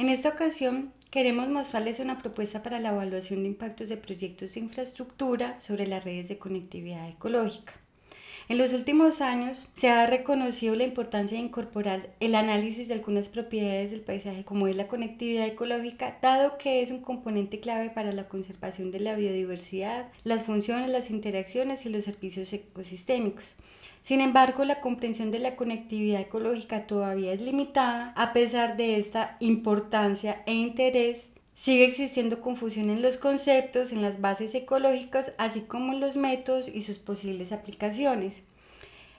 En esta ocasión queremos mostrarles una propuesta para la evaluación de impactos de proyectos de infraestructura sobre las redes de conectividad ecológica. En los últimos años se ha reconocido la importancia de incorporar el análisis de algunas propiedades del paisaje como es la conectividad ecológica, dado que es un componente clave para la conservación de la biodiversidad, las funciones, las interacciones y los servicios ecosistémicos. Sin embargo, la comprensión de la conectividad ecológica todavía es limitada. A pesar de esta importancia e interés, sigue existiendo confusión en los conceptos, en las bases ecológicas, así como en los métodos y sus posibles aplicaciones.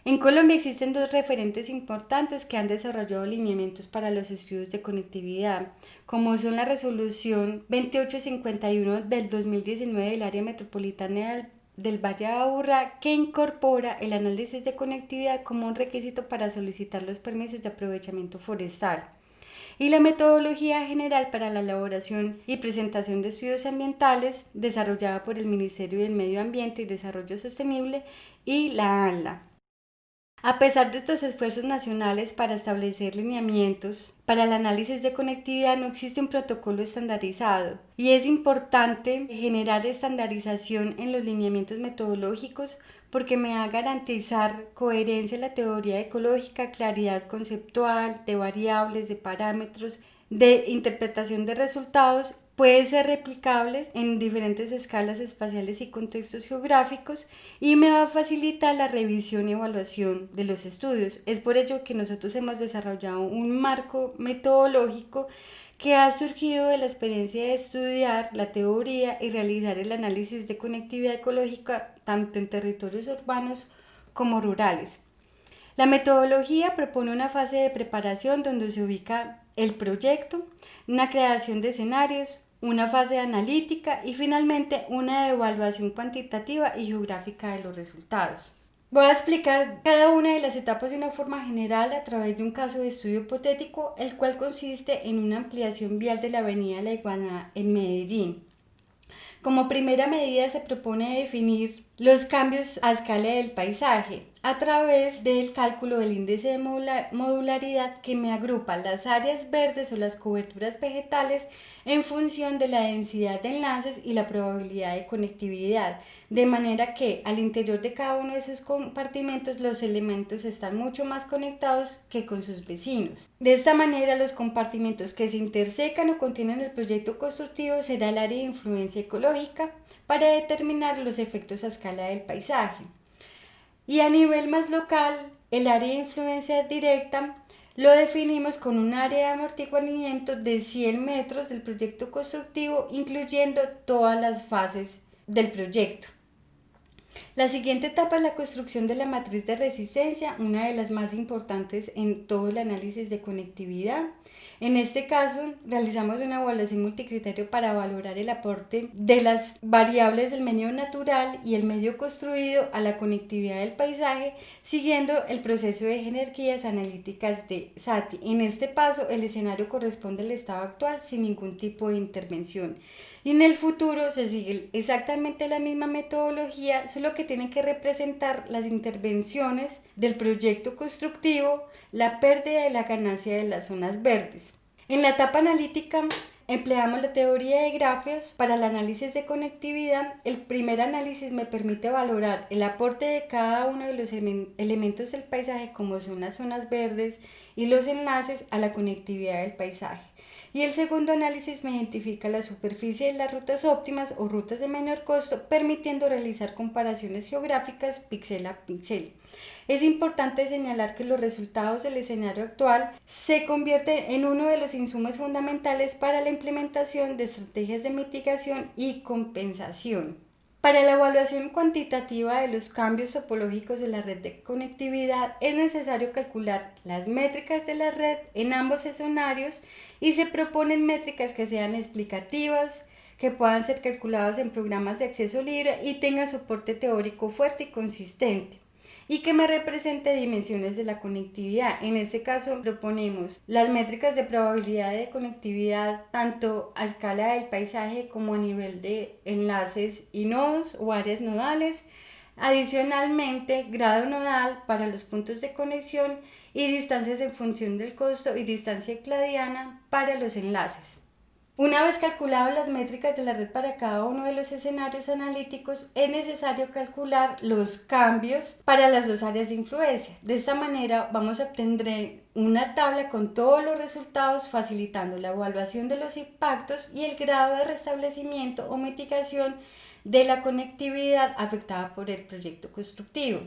En Colombia existen dos referentes importantes que han desarrollado lineamientos para los estudios de conectividad, como son la Resolución 2851 del 2019 del Área Metropolitana del Valle de Aburrá, que incorpora el análisis de conectividad como un requisito para solicitar los permisos de aprovechamiento forestal, y la metodología general para la elaboración y presentación de estudios ambientales desarrollada por el Ministerio del Medio Ambiente y Desarrollo Sostenible y la ANLA. A pesar de estos esfuerzos nacionales para establecer lineamientos para el análisis de conectividad, no existe un protocolo estandarizado y es importante generar estandarización en los lineamientos metodológicos porque me va a garantizar coherencia en la teoría ecológica, claridad conceptual, de variables, de parámetros, de interpretación de resultados. Puede ser replicable en diferentes escalas espaciales y contextos geográficos y me va a facilitar la revisión y evaluación de los estudios. Es por ello que nosotros hemos desarrollado un marco metodológico que ha surgido de la experiencia de estudiar la teoría y realizar el análisis de conectividad ecológica tanto en territorios urbanos como rurales. La metodología propone una fase de preparación donde se ubica el proyecto, una creación de escenarios, una fase analítica y finalmente una evaluación cuantitativa y geográfica de los resultados. Voy a explicar cada una de las etapas de una forma general a través de un caso de estudio hipotético, el cual consiste en una ampliación vial de la avenida La Iguana en Medellín. Como primera medida se propone definir los cambios a escala del paisaje a través del cálculo del índice de modularidad que me agrupa las áreas verdes o las coberturas vegetales en función de la densidad de enlaces y la probabilidad de conectividad, de manera que al interior de cada uno de esos compartimentos los elementos están mucho más conectados que con sus vecinos. De esta manera, los compartimentos que se intersecan o contienen el proyecto constructivo será el área de influencia ecológica para determinar los efectos a escala del paisaje. Y a nivel más local, el área de influencia directa lo definimos con un área de amortiguamiento de 100 metros del proyecto constructivo, incluyendo todas las fases del proyecto. La siguiente etapa es la construcción de la matriz de resistencia, una de las más importantes en todo el análisis de conectividad. En este caso, realizamos una evaluación multicriterio para valorar el aporte de las variables del medio natural y el medio construido a la conectividad del paisaje, siguiendo el proceso de jerarquías analíticas de SATI. En este paso, el escenario corresponde al estado actual sin ningún tipo de intervención. Y en el futuro se sigue exactamente la misma metodología, solo que tiene que representar las intervenciones del proyecto constructivo, la pérdida y la ganancia de las zonas verdes. En la etapa analítica empleamos la teoría de grafos para el análisis de conectividad. El primer análisis me permite valorar el aporte de cada uno de los elementos del paisaje, como son las zonas verdes y los enlaces a la conectividad del paisaje. Y el segundo análisis me identifica la superficie de las rutas óptimas o rutas de menor costo, permitiendo realizar comparaciones geográficas píxel a píxel. Es importante señalar que los resultados del escenario actual se convierten en uno de los insumos fundamentales para la implementación de estrategias de mitigación y compensación. Para la evaluación cuantitativa de los cambios topológicos de la red de conectividad es necesario calcular las métricas de la red en ambos escenarios y se proponen métricas que sean explicativas, que puedan ser calculadas en programas de acceso libre y tengan soporte teórico fuerte y consistente, y que me represente dimensiones de la conectividad. En este caso proponemos las métricas de probabilidad de conectividad tanto a escala del paisaje como a nivel de enlaces y nodos o áreas nodales. Adicionalmente, grado nodal para los puntos de conexión y distancias en función del costo y distancia euclidiana para los enlaces. Una vez calculado las métricas de la red para cada uno de los escenarios analíticos, es necesario calcular los cambios para las dos áreas de influencia. De esta manera vamos a obtener una tabla con todos los resultados, facilitando la evaluación de los impactos y el grado de restablecimiento o mitigación de la conectividad afectada por el proyecto constructivo.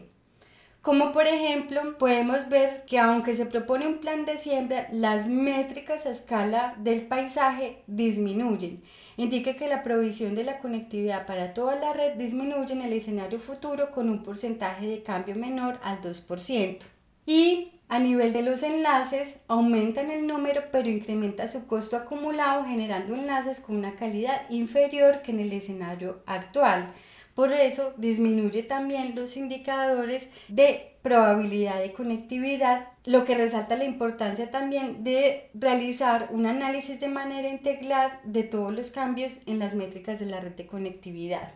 Como por ejemplo, podemos ver que aunque se propone un plan de siembra, las métricas a escala del paisaje disminuyen. Indica que la provisión de la conectividad para toda la red disminuye en el escenario futuro con un porcentaje de cambio menor al 2%. Y a nivel de los enlaces, aumentan el número pero incrementa su costo acumulado, generando enlaces con una calidad inferior que en el escenario actual. Por eso disminuye también los indicadores de probabilidad de conectividad, lo que resalta la importancia también de realizar un análisis de manera integral de todos los cambios en las métricas de la red de conectividad.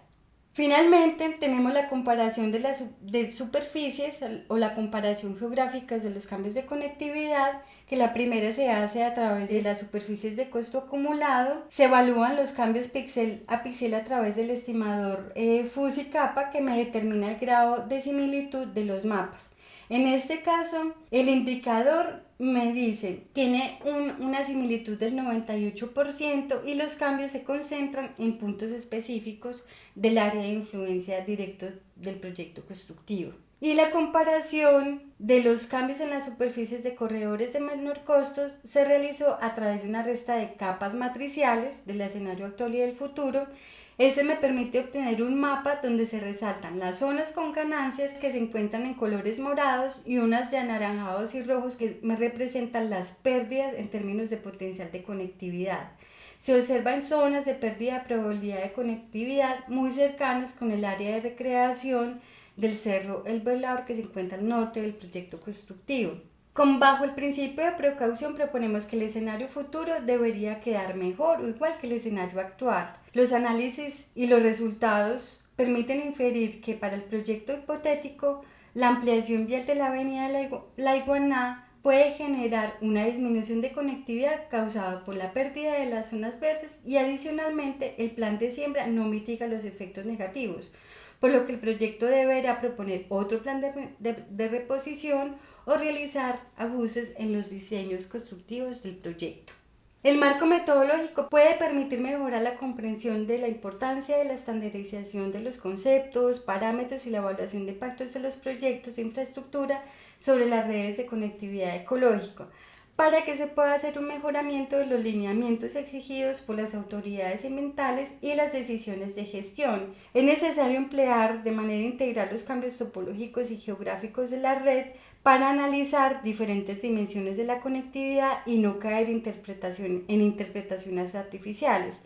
Finalmente, tenemos la comparación de superficies o la comparación geográfica de los cambios de conectividad, que la primera se hace a través de las superficies de costo acumulado. Se evalúan los cambios píxel a píxel a través del estimador FUSI-Kappa, que me determina el grado de similitud de los mapas. En este caso, el indicador me dice, tiene una similitud del 98% y los cambios se concentran en puntos específicos del área de influencia directo del proyecto constructivo. Y la comparación de los cambios en las superficies de corredores de menor costos se realizó a través de una resta de capas matriciales del escenario actual y del futuro. Este me permite obtener un mapa donde se resaltan las zonas con ganancias que se encuentran en colores morados y unas de anaranjados y rojos que me representan las pérdidas en términos de potencial de conectividad. Se observan zonas de pérdida de probabilidad de conectividad muy cercanas con el área de recreación del Cerro El Velador, que se encuentra al norte del proyecto constructivo. Bajo el principio de precaución proponemos que el escenario futuro debería quedar mejor o igual que el escenario actual. Los análisis y los resultados permiten inferir que para el proyecto hipotético la ampliación vial de la avenida La Iguaná puede generar una disminución de conectividad causada por la pérdida de las zonas verdes y adicionalmente el plan de siembra no mitiga los efectos negativos, por lo que el proyecto deberá proponer otro plan de reposición o realizar ajustes en los diseños constructivos del proyecto. El marco metodológico puede permitir mejorar la comprensión de la importancia de la estandarización de los conceptos, parámetros y la evaluación de impactos de los proyectos de infraestructura sobre las redes de conectividad ecológica, para que se pueda hacer un mejoramiento de los lineamientos exigidos por las autoridades ambientales y las decisiones de gestión. Es necesario emplear de manera integral los cambios topológicos y geográficos de la red para analizar diferentes dimensiones de la conectividad y no caer en interpretaciones artificiales.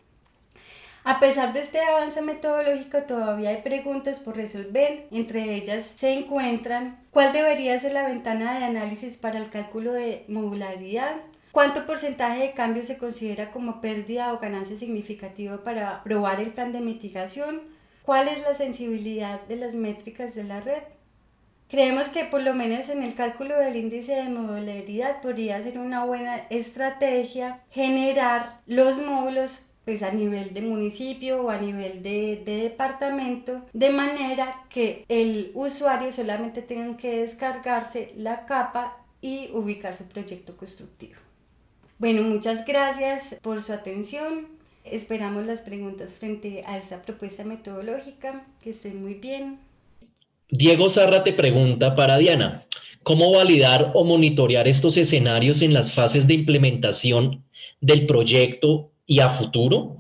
A pesar de este avance metodológico, todavía hay preguntas por resolver. Entre ellas se encuentran: ¿cuál debería ser la ventana de análisis para el cálculo de modularidad? ¿Cuánto porcentaje de cambio se considera como pérdida o ganancia significativa para probar el plan de mitigación? ¿Cuál es la sensibilidad de las métricas de la red? Creemos que por lo menos en el cálculo del índice de modularidad podría ser una buena estrategia generar los módulos a nivel de municipio o a nivel de departamento, de manera que el usuario solamente tenga que descargarse la capa y ubicar su proyecto constructivo. Bueno, muchas gracias por su atención. Esperamos las preguntas frente a esta propuesta metodológica. Que estén muy bien. Diego Zarra te pregunta para Diana, ¿cómo validar o monitorear estos escenarios en las fases de implementación del proyecto y a futuro?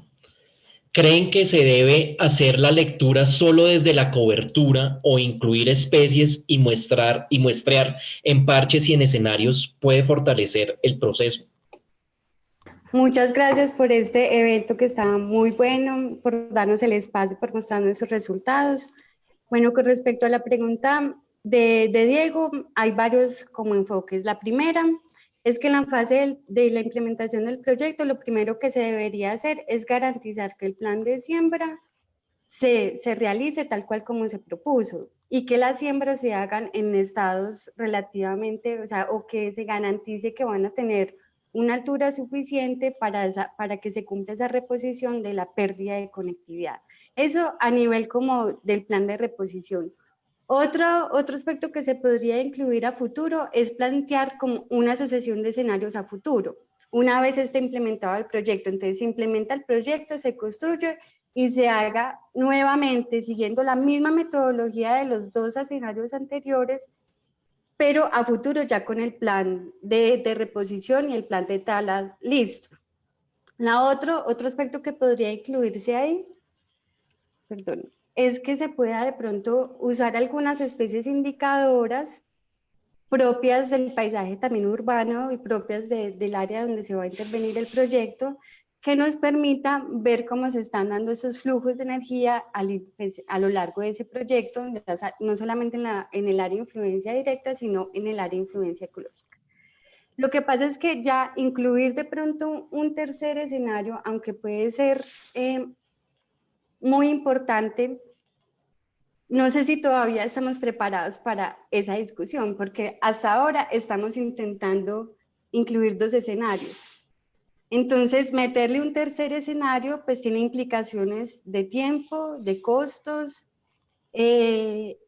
¿Creen que se debe hacer la lectura solo desde la cobertura o incluir especies y muestrear en parches y en escenarios puede fortalecer el proceso? Muchas gracias por este evento que está muy bueno, por darnos el espacio, por mostrarnos sus resultados. Bueno, con respecto a la pregunta de Diego, hay varios como enfoques. La primera es que en la fase de la implementación del proyecto, lo primero que se debería hacer es garantizar que el plan de siembra se realice tal cual como se propuso. y que las siembras se hagan en estados relativamente, o sea, o que se garantice que van a tener una altura suficiente para que se cumpla esa reposición de la pérdida de conectividad. Eso a nivel como del plan de reposición. Otro aspecto que se podría incluir a futuro es plantear como una asociación de escenarios a futuro. Una vez esté implementado el proyecto, entonces se implementa el proyecto, se construye y se haga nuevamente siguiendo la misma metodología de los dos escenarios anteriores, pero a futuro ya con el plan de reposición y el plan de tala listo. Otro aspecto que podría incluirse ahí, perdón, es que se pueda de pronto usar algunas especies indicadoras propias del paisaje también urbano y propias del área donde se va a intervenir el proyecto, que nos permita ver cómo se están dando esos flujos de energía a lo largo de ese proyecto, no solamente en el área de influencia directa, sino en el área de influencia ecológica. Lo que pasa es que ya incluir de pronto un tercer escenario, aunque puede ser muy importante, no sé si todavía estamos preparados para esa discusión, porque hasta ahora estamos intentando incluir dos escenarios. Entonces, meterle un tercer escenario, pues tiene implicaciones de tiempo, de costos, y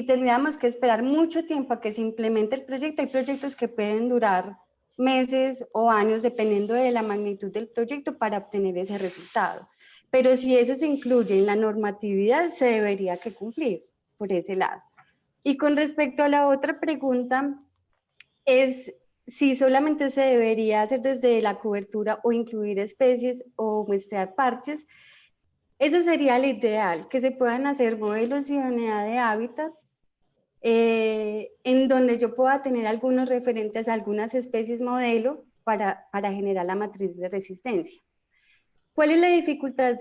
tendríamos que esperar mucho tiempo a que se implemente el proyecto. Hay proyectos que pueden durar meses o años, dependiendo de la magnitud del proyecto, para obtener ese resultado. Pero si eso se incluye en la normatividad, se debería que cumplir por ese lado. Y con respecto a la otra pregunta, es si solamente se debería hacer desde la cobertura o incluir especies o muestrear parches. Eso sería lo ideal, que se puedan hacer modelos de idoneidad de hábitat, en donde yo pueda tener algunos referentes a algunas especies modelo para generar la matriz de resistencia. ¿Cuál es la dificultad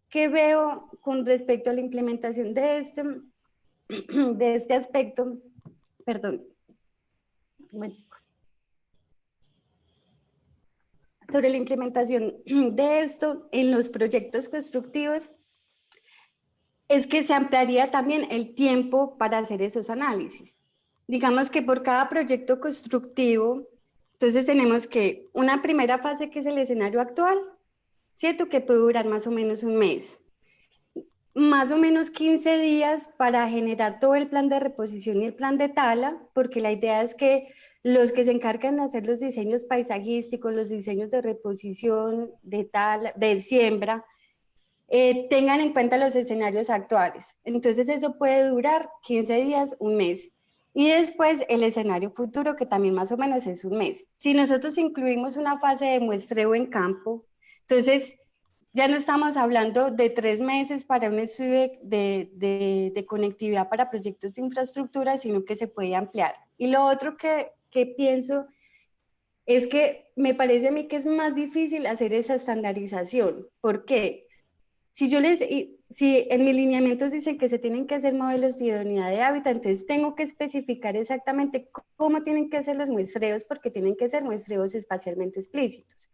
que veo con respecto a la implementación de este aspecto? Perdón. Sobre la implementación de esto en los proyectos constructivos, es que se ampliaría también el tiempo para hacer esos análisis. Digamos que por cada proyecto constructivo, entonces tenemos que una primera fase que es el escenario actual, ¿cierto? Que puede durar más o menos un mes. Más o menos 15 días para generar todo el plan de reposición y el plan de tala, porque la idea es que los que se encargan de hacer los diseños paisajísticos, los diseños de reposición, de tala, de siembra, tengan en cuenta los escenarios actuales. Entonces eso puede durar 15 días, un mes. Y después el escenario futuro, que también más o menos es un mes. Si nosotros incluimos una fase de muestreo en campo, entonces ya no estamos hablando de 3 meses para un estudio de conectividad para proyectos de infraestructura, sino que se puede ampliar. Y lo otro que pienso es que me parece a mí que es más difícil hacer esa estandarización. ¿Por qué? Si en mis lineamientos dicen que se tienen que hacer modelos de idoneidad de hábitat, entonces tengo que especificar exactamente cómo tienen que hacer los muestreos, porque tienen que ser muestreos espacialmente explícitos,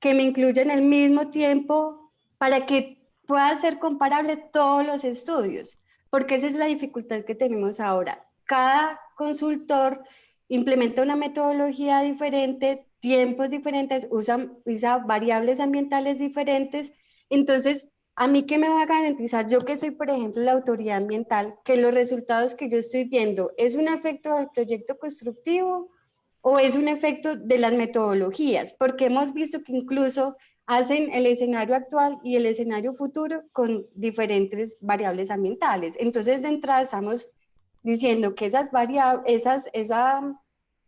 que me incluyan al mismo tiempo para que pueda ser comparable todos los estudios, porque esa es la dificultad que tenemos ahora. Cada consultor implementa una metodología diferente, tiempos diferentes, usa variables ambientales diferentes, entonces ¿a mí qué me va a garantizar? Yo que soy, por ejemplo, la autoridad ambiental, que los resultados que yo estoy viendo es un efecto del proyecto constructivo o es un efecto de las metodologías, porque hemos visto que incluso hacen el escenario actual y el escenario futuro con diferentes variables ambientales. Entonces, de entrada estamos diciendo que esa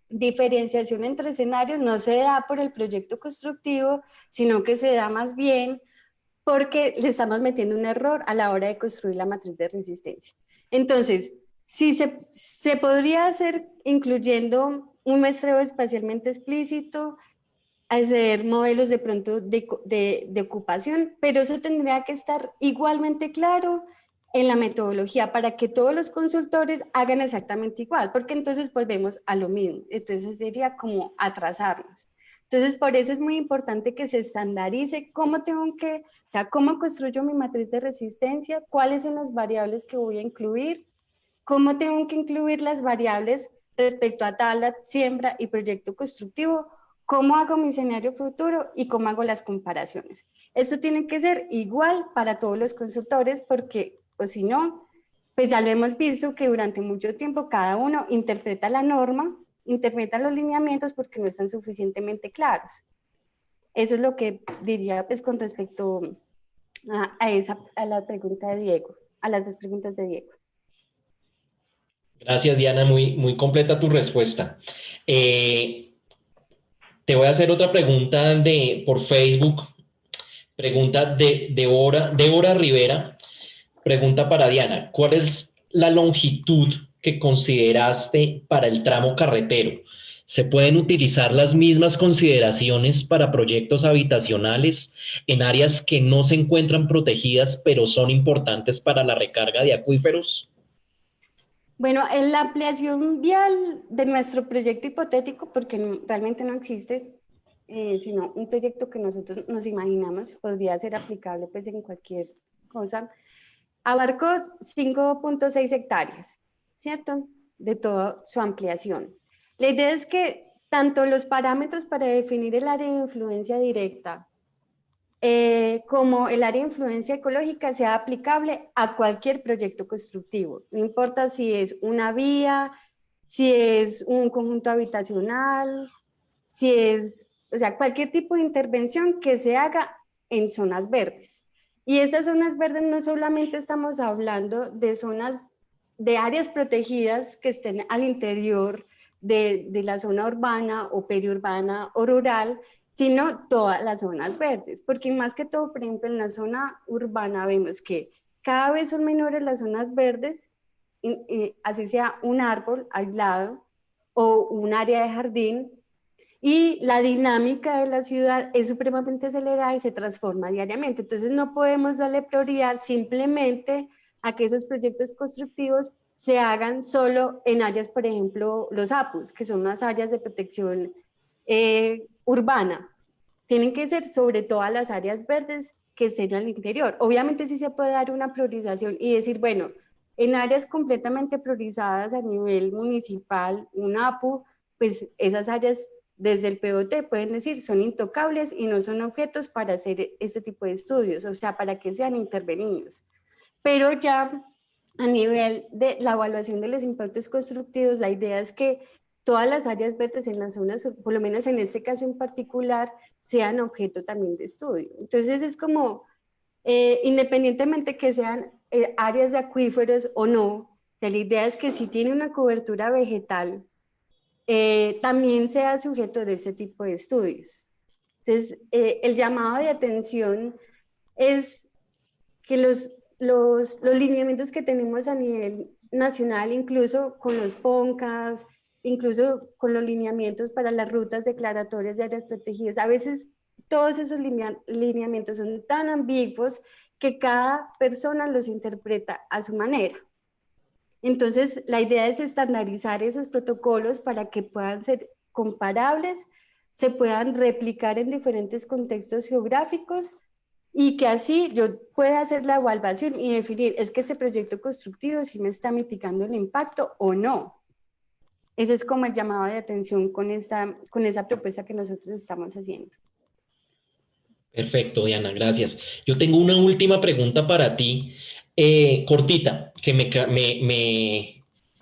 diferenciación entre escenarios no se da por el proyecto constructivo, sino que se da más bien porque le estamos metiendo un error a la hora de construir la matriz de resistencia. Entonces, si se podría hacer incluyendo un muestreo espacialmente explícito, hacer modelos de pronto de ocupación, pero eso tendría que estar igualmente claro en la metodología para que todos los consultores hagan exactamente igual, porque entonces volvemos a lo mismo. Entonces sería como atrasarnos. Entonces, por eso es muy importante que se estandarice cómo tengo que, o sea, cómo construyo mi matriz de resistencia, cuáles son las variables que voy a incluir, cómo tengo que incluir las variables respecto a tala, siembra y proyecto constructivo, cómo hago mi escenario futuro y cómo hago las comparaciones. Esto tiene que ser igual para todos los consultores porque, o si no, pues ya lo hemos visto que durante mucho tiempo cada uno interpreta la norma, interpreta los lineamientos porque no están suficientemente claros. Eso es lo que diría pues con respecto a la pregunta de Diego, a las dos preguntas de Diego. Gracias, Diana, muy completa tu respuesta. Te voy a hacer otra pregunta por Facebook. Pregunta de Débora Rivera. Pregunta para Diana. ¿Cuál es la longitud que consideraste para el tramo carretero? ¿Se pueden utilizar las mismas consideraciones para proyectos habitacionales en áreas que no se encuentran protegidas, pero son importantes para la recarga de acuíferos? Bueno, en la ampliación vial de nuestro proyecto hipotético, porque realmente no existe, sino un proyecto que nosotros nos imaginamos, podría ser aplicable pues en cualquier cosa, abarcó 5.6 hectáreas, ¿cierto? De toda su ampliación. La idea es que tanto los parámetros para definir el área de influencia directa como el área de influencia ecológica sea aplicable a cualquier proyecto constructivo. No importa si es una vía, si es un conjunto habitacional, si es, o sea, cualquier tipo de intervención que se haga en zonas verdes. Y estas zonas verdes no solamente estamos hablando de zonas, de áreas protegidas que estén al interior de la zona urbana o periurbana o rural, sino todas las zonas verdes, porque más que todo, por ejemplo, en la zona urbana vemos que cada vez son menores las zonas verdes, así sea un árbol aislado o un área de jardín, y la dinámica de la ciudad es supremamente acelerada y se transforma diariamente. Entonces no podemos darle prioridad simplemente a que esos proyectos constructivos se hagan solo en áreas, por ejemplo, los APUs, que son las áreas de protección urbana. Tienen que ser sobre todas las áreas verdes que estén al interior. Obviamente sí se puede dar una priorización y decir, bueno, en áreas completamente priorizadas a nivel municipal, un APU, pues esas áreas desde el POT pueden decir son intocables y no son objetos para hacer este tipo de estudios, o sea, para que sean intervenidos. Pero ya a nivel de la evaluación de los impactos constructivos, la idea es que todas las áreas verdes en las zonas, por lo menos en este caso en particular, sean objeto también de estudio. Entonces es como, independientemente que sean áreas de acuíferos o no, o sea, la idea es que si tiene una cobertura vegetal, también sea sujeto de ese tipo de estudios. Entonces, el llamado de atención es que los lineamientos que tenemos a nivel nacional, incluso con los PONCAS, incluso con los lineamientos para las rutas declaratorias de áreas protegidas, a veces todos esos lineamientos son tan ambiguos que cada persona los interpreta a su manera. Entonces, la idea es estandarizar esos protocolos para que puedan ser comparables, se puedan replicar en diferentes contextos geográficos y que así yo pueda hacer la evaluación y definir, ¿es que este proyecto constructivo sí me está mitigando el impacto o no? Ese es como el llamado de atención con esa propuesta que nosotros estamos haciendo. Perfecto, Diana, gracias. Yo tengo una última pregunta para ti, cortita, que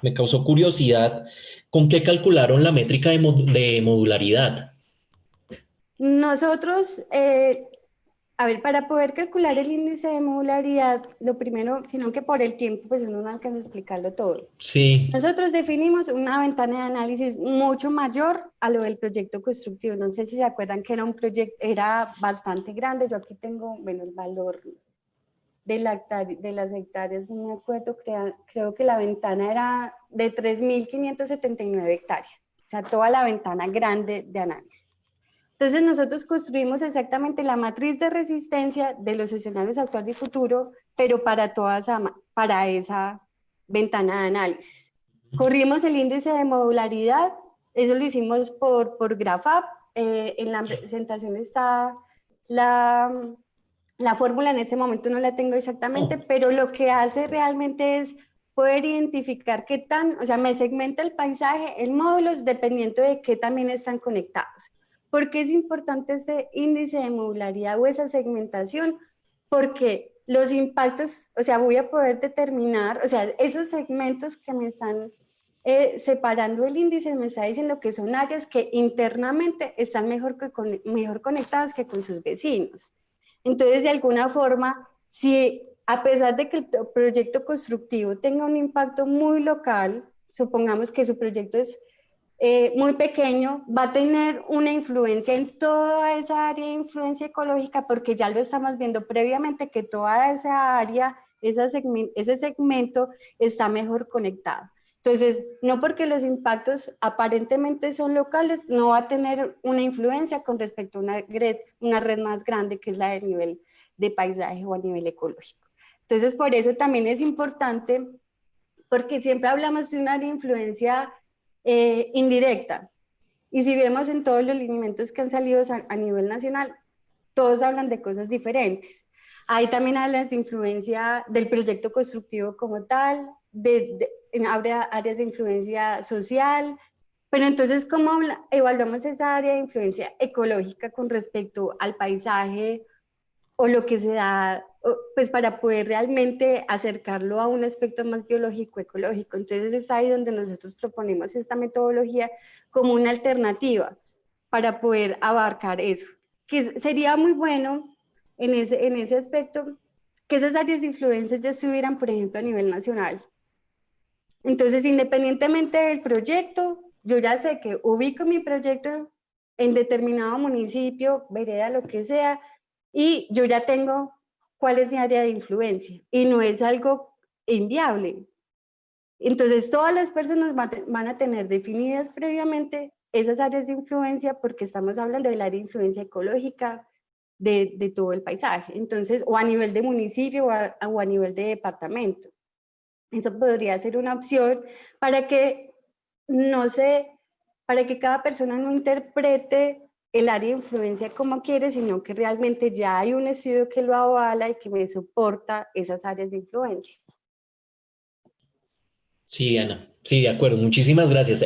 me causó curiosidad. ¿Con qué calcularon la métrica de modularidad? Nosotros, a ver, para poder calcular el índice de modularidad, lo primero, sino que por el tiempo, pues uno no alcanza a explicarlo todo. Sí, Nosotros definimos una ventana de análisis mucho mayor a lo del proyecto constructivo. No sé si se acuerdan que era un proyecto, era bastante grande. Yo aquí tengo, bueno, el valor de las hectáreas, no me acuerdo, creo que la ventana era de 3.579 hectáreas. O sea, toda la ventana grande de análisis. Entonces nosotros construimos exactamente la matriz de resistencia de los escenarios actual y futuro, pero para esa ventana de análisis. Corrimos el índice de modularidad, eso lo hicimos por GraphApp, en la presentación está la fórmula, en ese momento no la tengo exactamente, pero lo que hace realmente es poder identificar qué tan, o sea, me segmenta el paisaje en módulos dependiendo de qué también están conectados. ¿Por qué es importante ese índice de modularidad o esa segmentación? Porque los impactos, o sea, voy a poder determinar, o sea, esos segmentos que me están separando el índice me está diciendo que son áreas que internamente están mejor conectadas que con sus vecinos. Entonces, de alguna forma, si a pesar de que el proyecto constructivo tenga un impacto muy local, supongamos que su proyecto es muy pequeño, va a tener una influencia en toda esa área de influencia ecológica, porque ya lo estamos viendo previamente que toda esa área, ese segmento está mejor conectado. Entonces, no porque los impactos aparentemente son locales, no va a tener una influencia con respecto a una red más grande que es la de nivel de paisaje o a nivel ecológico. Entonces, por eso también es importante, porque siempre hablamos de una área de influencia indirecta. Y si vemos en todos los lineamientos que han salido a nivel nacional, todos hablan de cosas diferentes. Ahí también hablan de influencia del proyecto constructivo como tal, habrá áreas de influencia social, pero entonces, ¿cómo evaluamos esa área de influencia ecológica con respecto al paisaje o lo que se da, pues para poder realmente acercarlo a un aspecto más biológico, ecológico? Entonces es ahí donde nosotros proponemos esta metodología como una alternativa para poder abarcar eso, que sería muy bueno en ese aspecto que esas áreas de influencia ya estuvieran, por ejemplo, a nivel nacional. Entonces, independientemente del proyecto, yo ya sé que ubico mi proyecto en determinado municipio, vereda, lo que sea, y yo ya tengo cuál es mi área de influencia y no es algo inviable. Entonces, todas las personas van a tener definidas previamente esas áreas de influencia porque estamos hablando del área de influencia ecológica de todo el paisaje. Entonces, o a nivel de municipio o a nivel de departamento. Eso podría ser una opción para que no se, para que cada persona no interprete el área de influencia como quiere, sino que realmente ya hay un estudio que lo avala y que me soporta esas áreas de influencia. Sí, Ana, sí, de acuerdo, muchísimas gracias.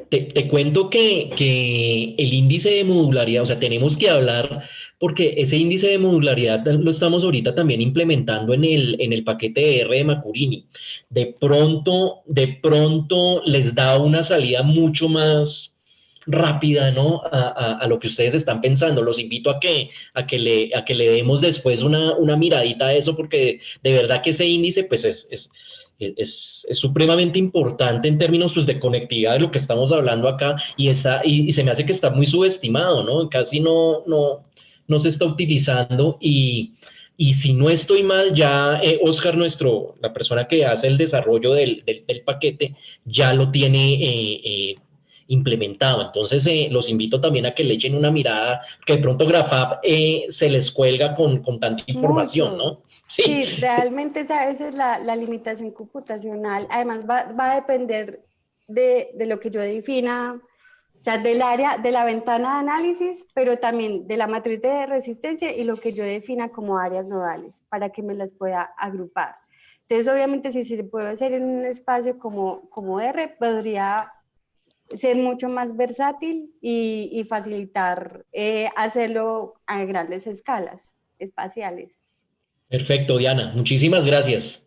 Te cuento que el índice de modularidad, o sea, tenemos que hablar porque ese índice de modularidad lo estamos ahorita también implementando en el paquete R de Macurini. De pronto les da una salida mucho más rápida, ¿no? A lo que ustedes están pensando. Los invito a que le demos después una miradita a eso porque de verdad que ese índice, pues es supremamente importante en términos pues, de conectividad de lo que estamos hablando acá y se me hace que está muy subestimado, ¿no? Casi no se está utilizando y si no estoy mal, ya Oscar, la persona que hace el desarrollo del paquete, ya lo tiene implementado. Entonces, los invito también a que le echen una mirada, que de pronto Grafab se les cuelga con tanta información, Mucho. ¿no? Sí, Sí, realmente esa es la limitación computacional. Además, va a depender de lo que yo defina, o sea, del área, de la ventana de análisis, pero también de la matriz de resistencia y lo que yo defina como áreas nodales, para que me las pueda agrupar. Entonces, obviamente, si se puede hacer en un espacio como R, podría ser mucho más versátil y facilitar hacerlo a grandes escalas espaciales. perfecto, Diana. Muchísimas gracias.